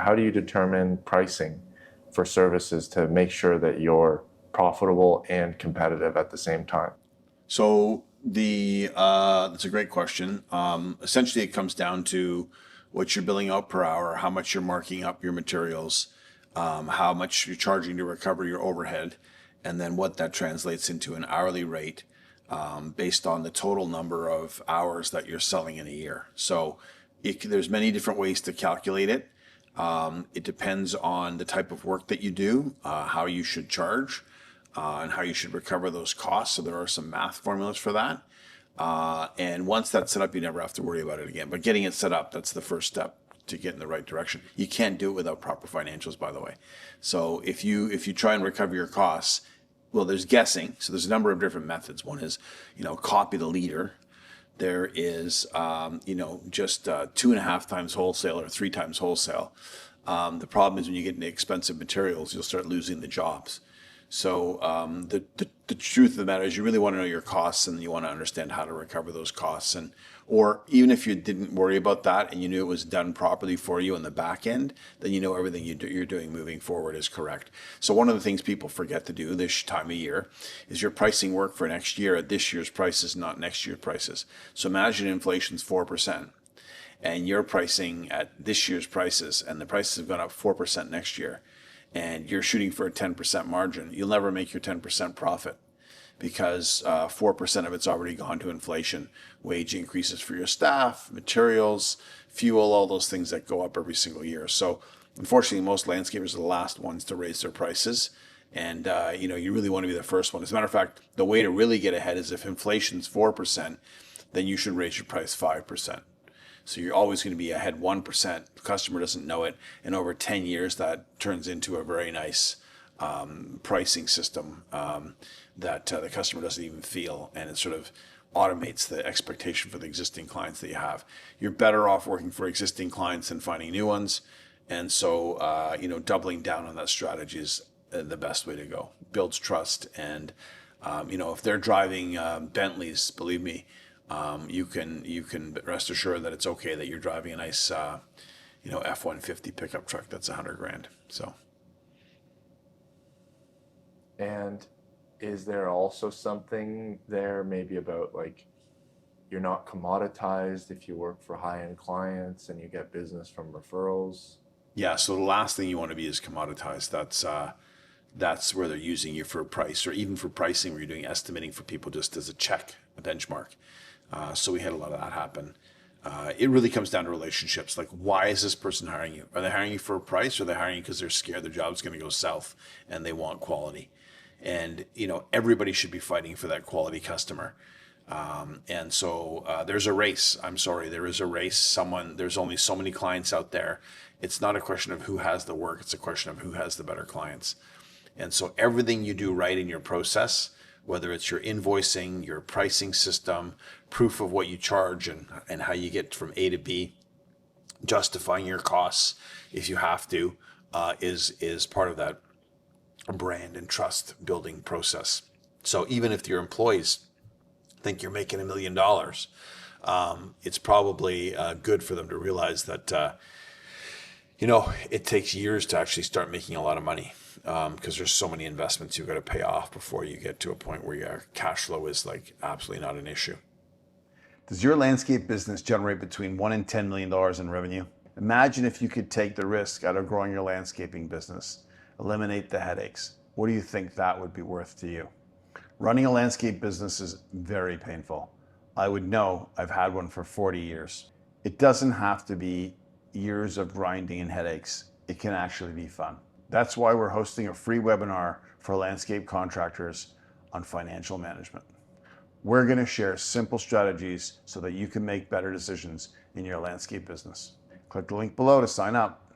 How do you determine pricing for services to make sure that you're profitable and competitive at the same time? So that's a great question. Essentially, it comes down to what you're billing out per hour, how much you're marking up your materials, how much you're charging to recover your overhead, and then what that translates into an hourly rate based on the total number of hours that you're selling in a year. So there's many different ways to calculate it. It depends on the type of work that you do, how you should charge, and how you should recover those costs. So there are some math formulas for that. And once that's set up, you never have to worry about it again. But getting it set up, that's the first step to get in the right direction. You can't do it without proper financials, by the way. So if you try and recover your costs, well, there's guessing. So there's a number of different methods. One is, copy the leader. There is, just 2.5 times wholesale or 3 times wholesale. The problem is when you get into expensive materials, you'll start losing the jobs. So the truth of the matter is you really want to know your costs and you want to understand how to recover those costs. Or even if you didn't worry about that and you knew it was done properly for you on the back end, then you know everything you're doing moving forward is correct. So one of the things people forget to do this time of year is your pricing work for next year at this year's prices, not next year's prices. So imagine inflation's 4%. And you're pricing at this year's prices and the prices have gone up 4% next year, and you're shooting for a 10% margin, you'll never make your 10% profit because 4% of it's already gone to inflation, wage increases for your staff, materials, fuel, all those things that go up every single year. So unfortunately, most landscapers are the last ones to raise their prices. And, you really want to be the first one. As a matter of fact, the way to really get ahead is if inflation's 4%, then you should raise your price 5%. So you're always going to be ahead 1%. The customer doesn't know it. And over 10 years, that turns into a very nice pricing system that the customer doesn't even feel. And it sort of automates the expectation for the existing clients that you have. You're better off working for existing clients than finding new ones. And so, doubling down on that strategy is the best way to go. Builds trust. And, if they're driving Bentleys, believe me, you can rest assured that it's okay that you're driving a nice, F-150 pickup truck that's $100,000. So. And is there also something there maybe about you're not commoditized if you work for high-end clients and you get business from referrals? Yeah. So the last thing you want to be is commoditized. That's where they're using you for a price, or even for pricing where you're doing estimating for people just as a check, a benchmark. So we had a lot of that happen. It really comes down to relationships. Like, why is this person hiring you? Are they hiring you for a price, or are they hiring you because they're scared their job's going to go south and they want quality? And, everybody should be fighting for that quality customer. And so there's a race. I'm sorry, there is a race. There's only so many clients out there. It's not a question of who has the work. It's a question of who has the better clients. And so everything you do right in your process, whether it's your invoicing, your pricing system, proof of what you charge and how you get from A to B, justifying your costs if you have to, is part of that brand and trust building process. So even if your employees think you're making $1 million, it's probably good for them to realize that, it takes years to actually start making a lot of money. Because there's so many investments you've got to pay off before you get to a point where your cash flow is absolutely not an issue. Does your landscape business generate between $1 and $10 million in revenue? Imagine if you could take the risk out of growing your landscaping business, eliminate the headaches. What do you think that would be worth to you? Running a landscape business is very painful. I would know. I've had one for 40 years. It doesn't have to be years of grinding and headaches. It can actually be fun. That's why we're hosting a free webinar for landscape contractors on financial management. We're going to share simple strategies so that you can make better decisions in your landscape business. Click the link below to sign up.